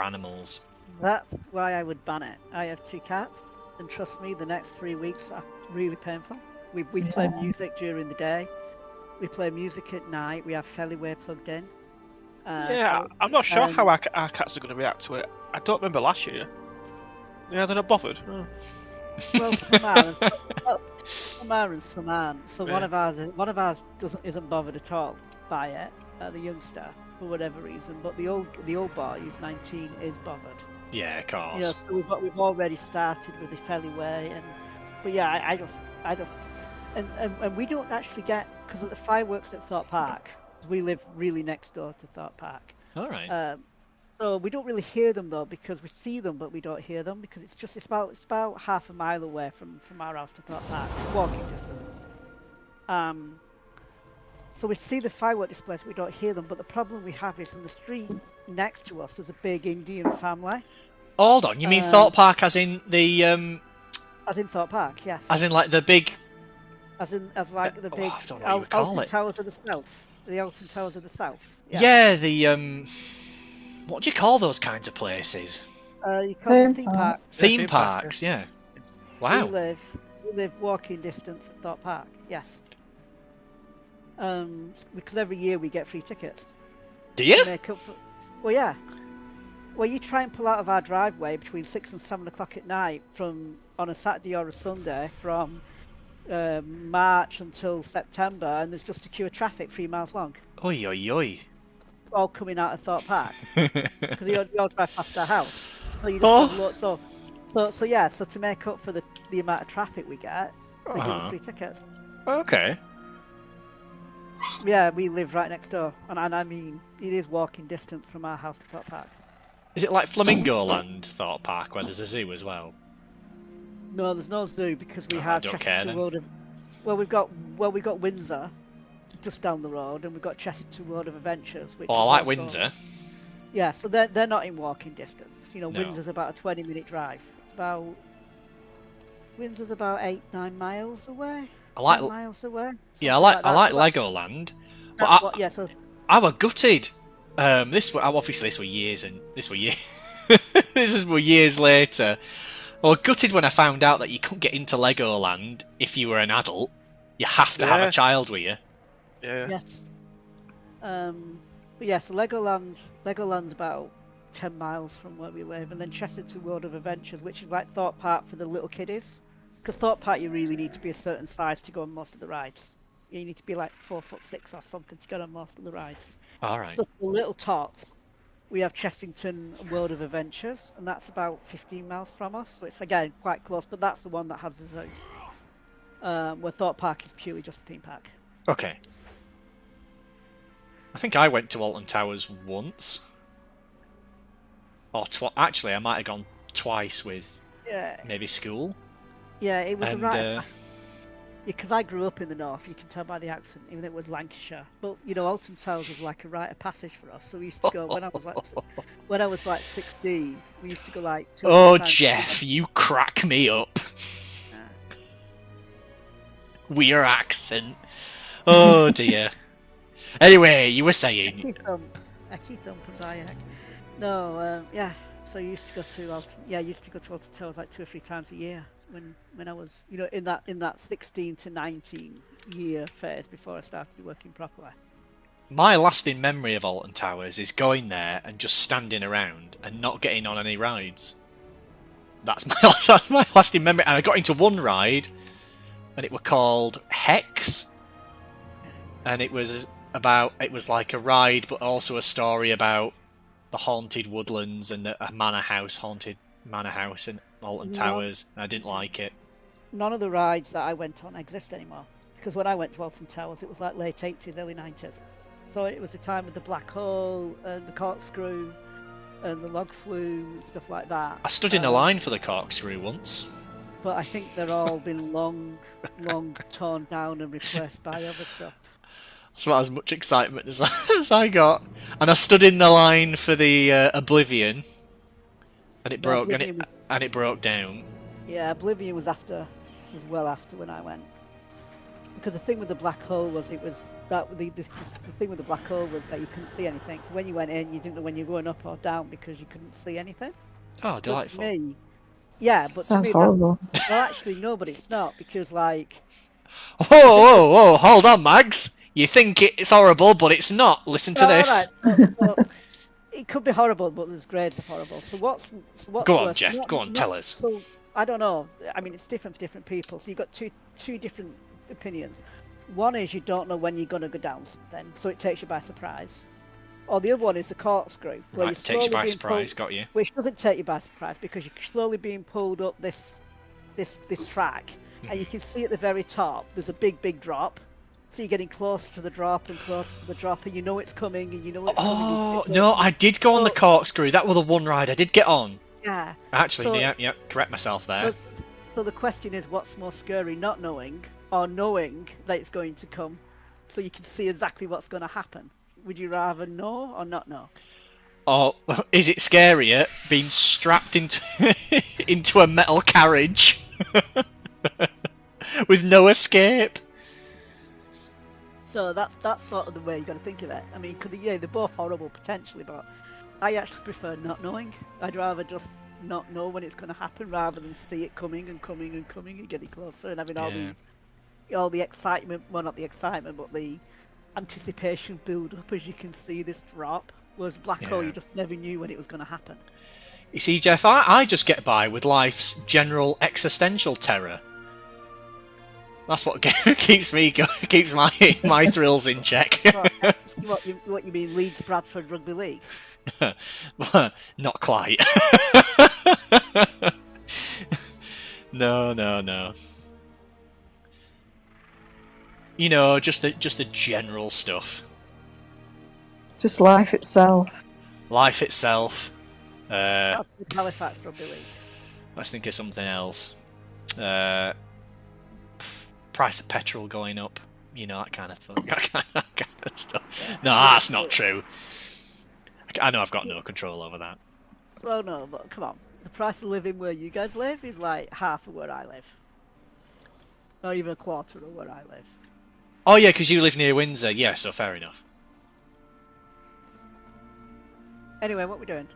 S3: animals.
S1: That's why I would ban it. I have 2 cats, and trust me, the next 3 weeks are really painful. We play music during the day. We play music at night. We have Feliway plugged in.
S2: Yeah, I'm not sure how our cats are going to react to it. I don't remember last year. Yeah, they're not bothered. Oh.
S1: Well, some are and some aren't. So
S2: Yeah.
S1: one of ours isn't bothered at all by it. The youngster, for whatever reason, but the old boy who's 19 is bothered.
S3: Yeah, of course.
S1: So we've already started with the Feliway, but yeah, I just and we don't actually get because of the fireworks at Thorpe Park. We live really next door to Thorpe Park.
S3: All right.
S1: So we don't really hear them though because we see them, but we don't hear them because it's about half a mile away from our house to Thorpe Park, walking distance. So we see the firework displays, we don't hear them. But the problem we have is in the street next to us, there's a big Indian family.
S3: Hold on, you mean Thorpe Park as in the
S1: As in Thorpe Park, yes.
S3: as in like the big?
S1: As like the big
S3: I don't know what you would call
S1: Alton
S3: it.
S1: Towers of the South. The Alton Towers of the South.
S3: Yeah, the what do you call those kinds of places?
S1: You call them
S4: Theme
S1: theme park.
S3: Theme
S2: theme park,
S3: parks, yeah.
S1: We
S3: Wow.
S1: live walking distance at Thorpe Park. Yes. Because every year we get free tickets.
S3: Do you?
S1: To make up for, well, yeah. Well, you try and pull out of our driveway between 6 and 7 o'clock at night on a Saturday or a Sunday from March until September, and there's just a queue of traffic 3 miles long,
S3: Oi, oi, oi.
S1: all coming out of Thorpe Park because you all drive past our house. So you just
S3: Oh.
S1: have lots. So to make up for the amount of traffic we get, they give us free tickets.
S3: Okay.
S1: Yeah, we live right next door, and I mean it is walking distance from our house to Thorpe Park.
S3: Is it like Flamingo Land, Thorpe Park, where there's a zoo as well?
S1: No, there's no zoo because we
S3: Oh, I
S1: have
S3: don't
S1: Chester
S3: care then.
S1: Road of. Well, we've got Windsor, just down the road, and we've got Chester Road of Adventures. Which
S3: Oh,
S1: is
S3: I like
S1: also-
S3: Windsor.
S1: Yeah, so they're not in walking distance.
S3: No.
S1: Windsor's about a 20-minute drive. Windsor's about 8-9 miles away.
S3: I like
S1: 10 miles away.
S3: Yeah, I
S1: something
S3: like
S1: that.
S3: Legoland.
S1: That's
S3: But
S1: what, yeah, so
S3: I were gutted. This were years this were years later. I was gutted when I found out that you couldn't get into Legoland if you were an adult. You have to have
S2: Yeah.
S3: a child with you.
S2: Yeah.
S1: yes. But yeah, so Legoland's about 10 miles from where we live, and then Chesterton World of Adventures, which is like Thorpe Park for the little kiddies. Because Thought Park, you really need to be a certain size to go on most of the rides. You need to be like 4'6" or something to get on most of the rides.
S3: All right.
S1: So for Little Tots, we have Chessington World of Adventures, and that's about 15 miles from us. So it's again quite close, but that's the one that has the zoo. Where Thought Park is purely just a theme park.
S3: Okay. I think I went to Alton Towers once. Or actually, I might have gone twice with
S1: Yeah,
S3: maybe school.
S1: yeah, it was
S3: And
S1: right. Because I grew up in the north, you can tell by the accent, even though it was Lancashire. But you know, Alton Towers was like a rite of passage for us. So we used to go when I was like 16. We used to go like.
S3: Oh, Jeff, you crack me up. With your accent. Oh dear. Anyway, you were saying.
S1: I keep thumping by. No, yeah. So you used to go to Alton Towers like 2 or 3 times a year when I was, you know, in that 16 to 19 year phase before I started working properly.
S3: My lasting memory of Alton Towers is going there and just standing around and not getting on any rides. That's my lasting memory. And I got into one ride, and it were called Hex, and it was like a ride, but also a story about the haunted woodlands and a haunted manor house in Alton Towers. And I didn't like it.
S1: None of the rides that I went on exist anymore, because when I went to Alton Towers, it was like late 80s, early 90s. So it was the time of the black hole and the corkscrew and the log flume, stuff like that.
S3: I stood in a line for the corkscrew once.
S1: But I think they're all been long torn down and replaced by other stuff.
S3: That's about as much excitement as I got. And I stood in the line for the Oblivion, and it broke down.
S1: Yeah, Oblivion was well after when I went. Because the thing with the black hole was the thing with the black hole was that you couldn't see anything. So when you went in, you didn't know when you were going up or down because you couldn't see anything.
S3: Oh, delightful.
S1: But to me, yeah, but
S4: Sounds
S1: to me,
S4: horrible.
S1: Well, actually, no, but it's not, because like.
S3: Whoa! Hold on, Mags. You think it's horrible, but it's not. Listen to this.
S1: Right. So, it could be horrible, but there's grades of horrible. So what's
S3: Go on,
S1: worse?
S3: Jeff. Go on, tell us.
S1: So I don't know. I mean, it's different for different people. So you've got two different opinions. One is you don't know when you're going to go down something, so it takes you by surprise. Or the other one is the corkscrew, where
S3: Right, takes you by surprise. Got you.
S1: Which doesn't take you by surprise because you're slowly being pulled up this track, and you can see at the very top there's a big drop. So you're getting close to the drop and close to the drop, and you know it's coming, and you know it's coming.
S3: Oh no, I did go on the corkscrew. That was the one ride I did get on.
S1: Yeah.
S3: Actually, yeah, correct myself there.
S1: So the question is, what's more scary, not knowing or knowing that it's going to come, so you can see exactly what's going to happen? Would you rather know or not know?
S3: Or is it scarier being strapped into into a metal carriage with no escape?
S1: So that's sort of the way you got to think of it. I mean, they're both horrible potentially, but I actually prefer not knowing. I'd rather just not know when it's going to happen rather than see it coming and coming and coming and getting closer and having all the excitement. Well, not the excitement, but the anticipation build up as you can see this drop. Whereas black hole, you just never knew when it was going to happen.
S3: You see, Jeff, I just get by with life's general existential terror. That's what keeps my thrills in check.
S1: What you mean, Leeds Bradford Rugby League?
S3: Not quite. No. You know, just the general stuff.
S4: Just life itself.
S3: Life itself.
S1: Halifax Rugby League.
S3: Let's think of something else. Price of petrol going up. You know, that kind of thing. That kind of stuff. No, that's not true. I know I've got no control over that.
S1: Well, no, but come on. The price of living where you guys live is like half of where I live. Or even a quarter of where I live.
S3: Oh yeah, because you live near Windsor. Yeah, so fair enough.
S1: Anyway, what are we doing?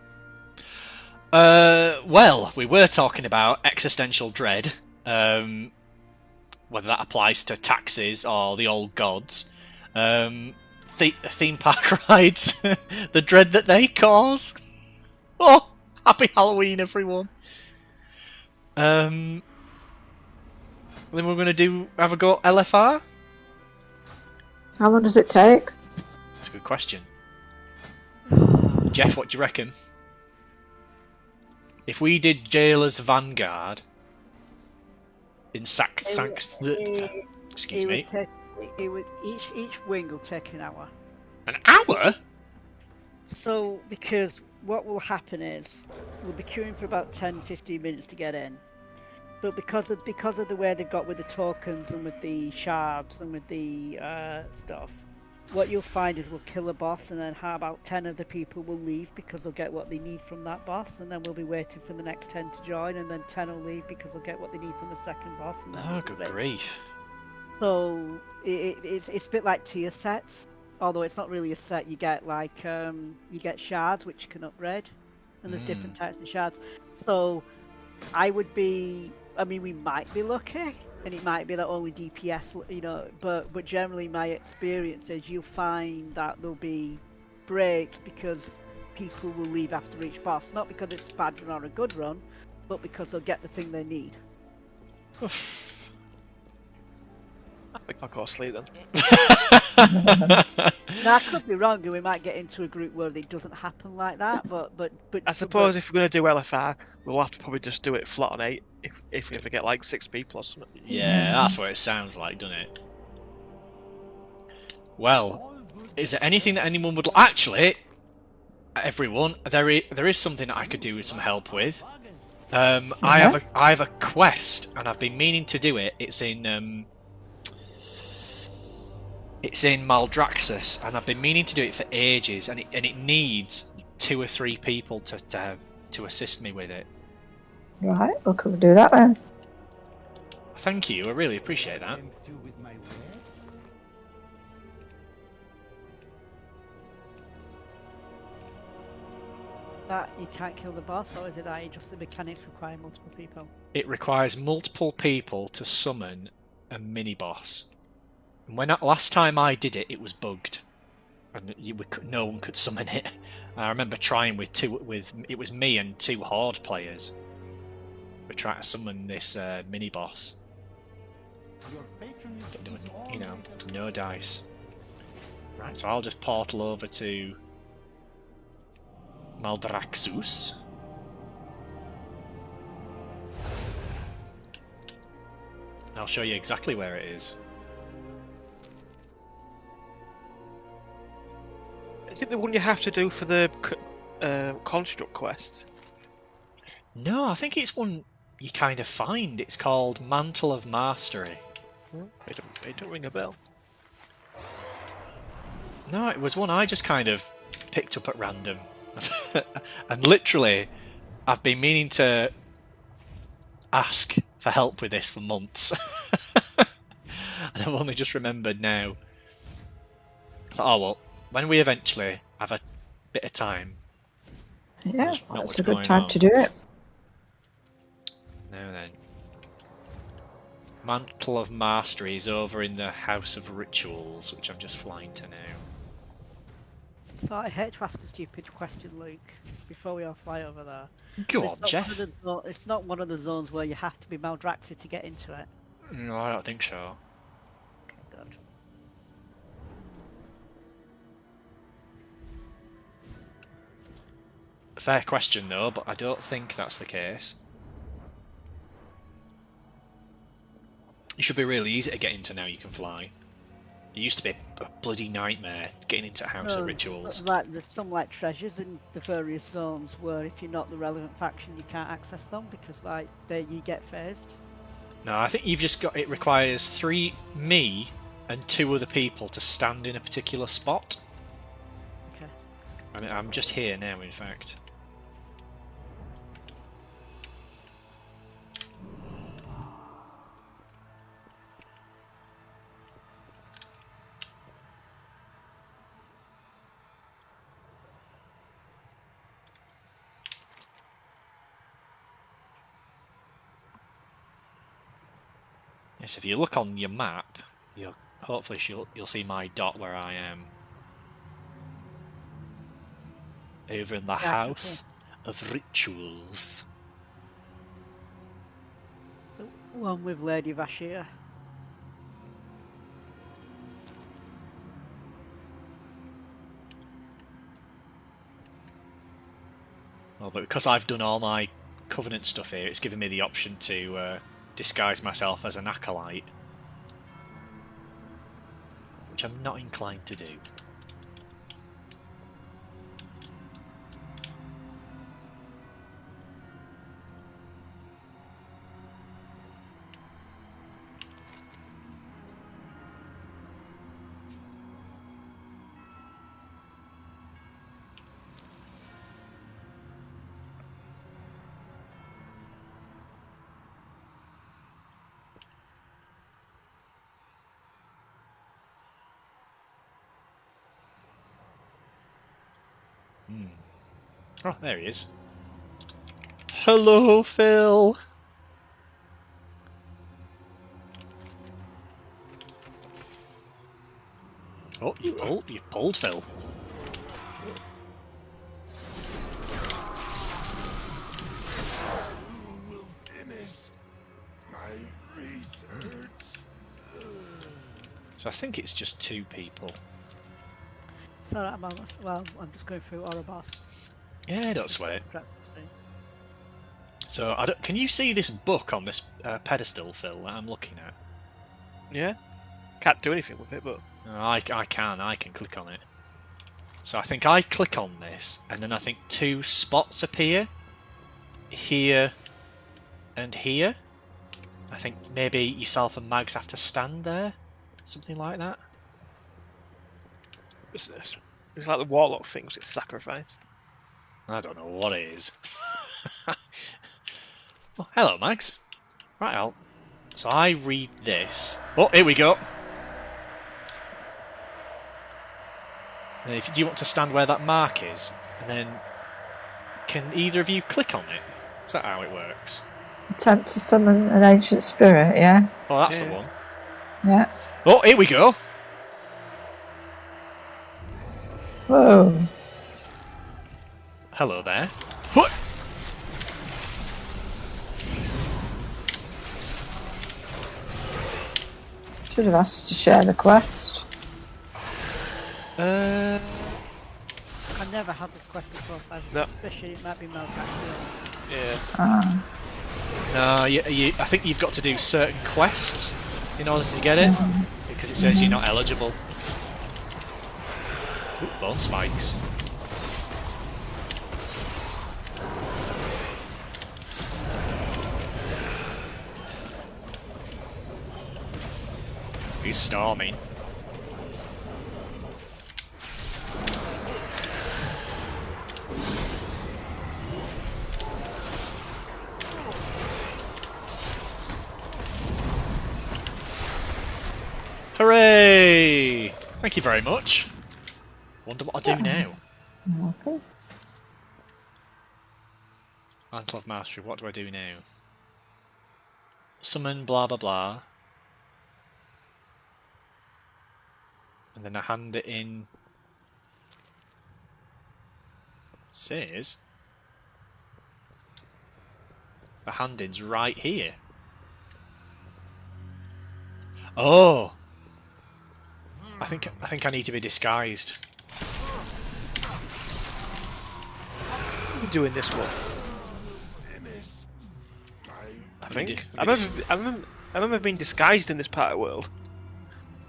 S3: Well, we were talking about existential dread. Whether that applies to taxes or the old gods. Theme park rides. The dread that they cause. Oh, happy Halloween, everyone. then we're going to have a go at LFR?
S4: How long does it take?
S3: That's a good question. Jeff, what do you reckon? If we did Jailer's Vanguard in excuse me,
S1: Each wing will take an hour.
S3: an hour?
S1: So, because what will happen is we'll be queuing for about 10-15 minutes to get in. But because of the way they've got with the tokens and with the shards and with the stuff, what you'll find is we'll kill a boss and then how about 10 of the people will leave because they'll get what they need from that boss, and then we'll be waiting for the next 10 to join, and then 10 will leave because they'll get what they need from the second boss. And then
S3: Oh,
S1: we'll be
S3: good
S1: ready.
S3: grief.
S1: So it's a bit like tier sets, although it's not really a set. You get like you get shards which you can upgrade, and there's different types of shards. So we might be lucky, and it might be that only DPS, but generally my experience is you'll find that there'll be breaks because people will leave after each boss, not because it's a bad run or a good run, but because they'll get the thing they need.
S2: I think I'll go to sleep then.
S1: Now, I could be wrong, and we might get into a group where it doesn't happen like that. But
S2: I suppose if we're going to do LFR, we'll have to probably just do it flat on 8 if we ever get like 6 people or something.
S3: Yeah, that's what it sounds like, doesn't it? Well, is there anything that anyone would... Actually, everyone, there is something that I could do with some help with. I have a quest, and I've been meaning to do it. It's in Maldraxxus, and I've been meaning to do it for ages, and it needs 2 or 3 people to assist me with it.
S4: Right, well, can we do that then?
S3: Thank you, I really appreciate that.
S6: Am through with my words?
S1: that you can't kill the boss, or is it that just the mechanics require multiple people?
S3: It requires multiple people to summon a mini-boss. And last time I did it, it was bugged. And no one could summon it. And I remember trying it was me and 2 Horde players. We tried to summon this mini-boss.
S6: Your patronage is
S3: You know,
S6: always a-
S3: no dice. Right, so I'll just portal over to Maldraxxus. I'll show you exactly where it is.
S2: Is it the one you have to do for the construct quest?
S3: No, I think it's one you kind of find. It's called Mantle of Mastery.
S2: It don't ring a bell.
S3: No, it was one I just kind of picked up at random. And literally, I've been meaning to ask for help with this for months. And I've only just remembered now. I thought, oh well, when we eventually have a bit of time.
S4: Yeah,
S3: There's not
S4: that's
S3: much
S4: a good
S3: going
S4: time
S3: on.
S4: to do it.
S3: Now then. Mantle of Mastery is over in the House of Rituals, which I'm just flying to now.
S1: So I hate to ask a stupid question, Luke, before we all fly over there.
S3: Go
S1: But
S3: on,
S1: it's not
S3: Jeff.
S1: it's not one of the zones where you have to be Maldraxxi to get into it.
S3: No, I don't think so.
S1: Okay, good.
S3: Fair question though, but I don't think that's the case. It should be really easy to get into now you can fly. It used to be a bloody nightmare getting into House of Rituals.
S1: There's some treasures in the various zones where if you're not the relevant faction, you can't access them because you get phased.
S3: No, I think you've just got... It requires me and 2 other people to stand in a particular spot.
S1: Okay.
S3: I mean, I'm just here now, in fact. Yes, if you look on your map, hopefully you'll see my dot where I am. Over in the House of Rituals.
S1: One with Lady Vashir.
S3: Well, but because I've done all my Covenant stuff here, it's given me the option to disguise myself as an acolyte, which I'm not inclined to do. Oh, there he is. Hello, Phil! Oh, you've pulled Phil.
S6: Who will finish my research?
S3: So I think it's just 2 people.
S1: So I'm almost, well, I'm just going through Oribos.
S3: Yeah, don't sweat it.
S1: Practicing.
S3: So, can you see this book on this pedestal, Phil, that I'm looking at?
S2: Yeah. Can't do anything with it, but
S3: No, I can click on it. So I think I click on this, and then I think 2 spots appear. Here and here. I think maybe yourself and Mags have to stand there. Something like that.
S2: it's like the warlock things. It's sacrificed.
S3: I don't know what it is. Oh, hello, Mags. Right out. So I read this. Oh, here we go. And do you want to stand where that mark is? And then can either of you click on it? Is that how it works?
S4: Attempt to summon an ancient spirit, yeah?
S3: Oh, that's
S2: Yeah.
S3: the one.
S4: Yeah.
S3: Oh, here we go.
S4: Whoa.
S3: Hello there. What?
S4: Should have asked to share the quest.
S1: I never had this quest before, so I
S2: No.
S1: suspicion it might be Meltax.
S2: Yeah.
S4: Ah.
S3: No, I think you've got to do certain quests in order to get it, because it says you're not eligible. Ooh, bone spikes. He's storming. Hooray! Thank you very much. Wonder what I do now.
S4: Okay.
S3: Mantle of Mastery, what do I do now? Summon blah blah blah. And then I hand it in. Says the handing's right here. Oh! I think I need to be disguised.
S2: What are you doing this one? I think. I remember being disguised in this part of the world.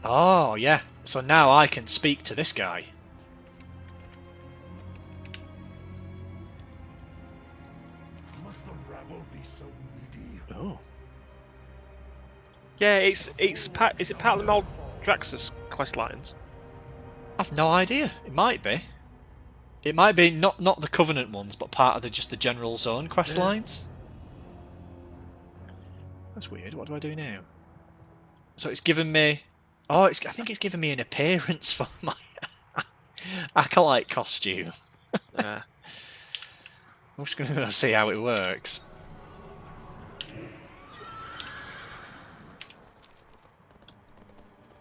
S3: Oh, yeah. So now I can speak to this guy.
S6: Must the rabble be so needy?
S3: Oh.
S2: Yeah, it's part. Is it part of the Maldraxxus quest lines?
S3: I've no idea. It might be. It might be not the Covenant ones, but part of just the general zone quest lines. That's weird. What do I do now? So it's given me. Oh, I think it's given me an appearance for my acolyte costume.
S2: Yeah.
S3: I'm just going to see how it works.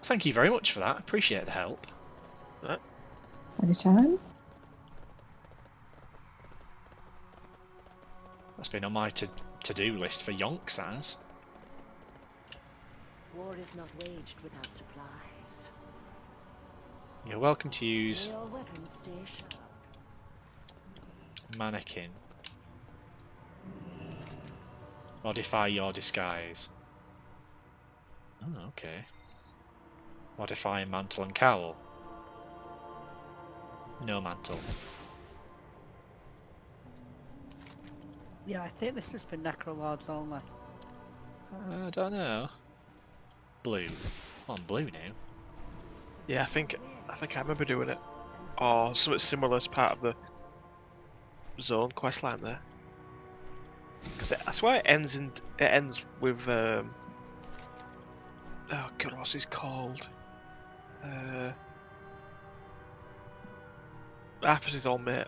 S3: Thank you very much for that. Appreciate the help.
S4: Anytime.
S3: That's been on my to-do list for yonks, that has.
S5: War is not waged without supplies.
S3: You're welcome to use
S5: May your weapons stay sharp.
S3: mannequin. Modify your disguise. Oh, okay. Modify mantle and cowl. No mantle.
S1: Yeah, I think this is for necrolords only.
S3: I don't know. Blue. Oh, I'm blue now.
S2: Yeah, I think I remember doing it, or something similar as part of the zone questline there. Because I swear it ends with oh god, what's his called? After his old mate.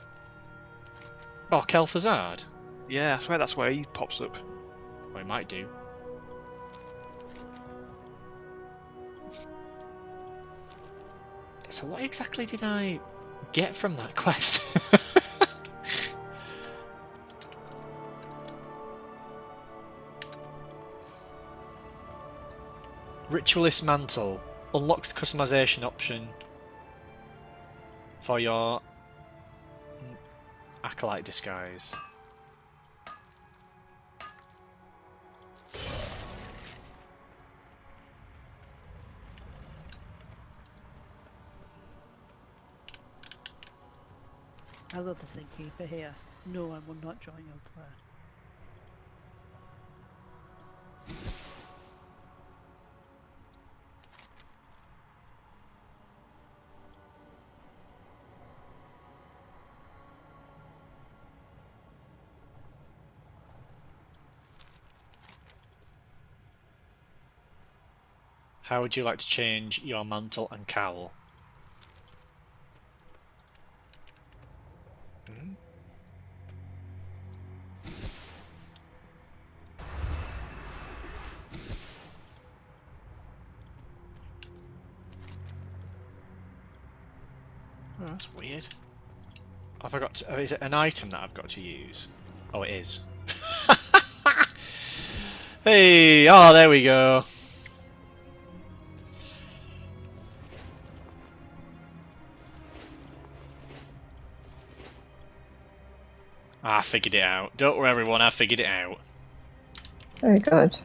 S3: Oh, Kel'Thuzad.
S2: Yeah, I swear that's where he pops up.
S3: Well, it might do. So what exactly did I get from that quest? Ritualist Mantle. Unlocks the customization option for your Acolyte disguise.
S1: I love the Innkeeper here. No, I will not join your plan.
S3: How would you like to change your mantle and cowl? Oh, that's weird. I forgot to, is it an item that I've got to use? Oh, it is. Hey! Oh, there we go. I figured it out. Don't worry, everyone, I figured it out.
S4: Very good.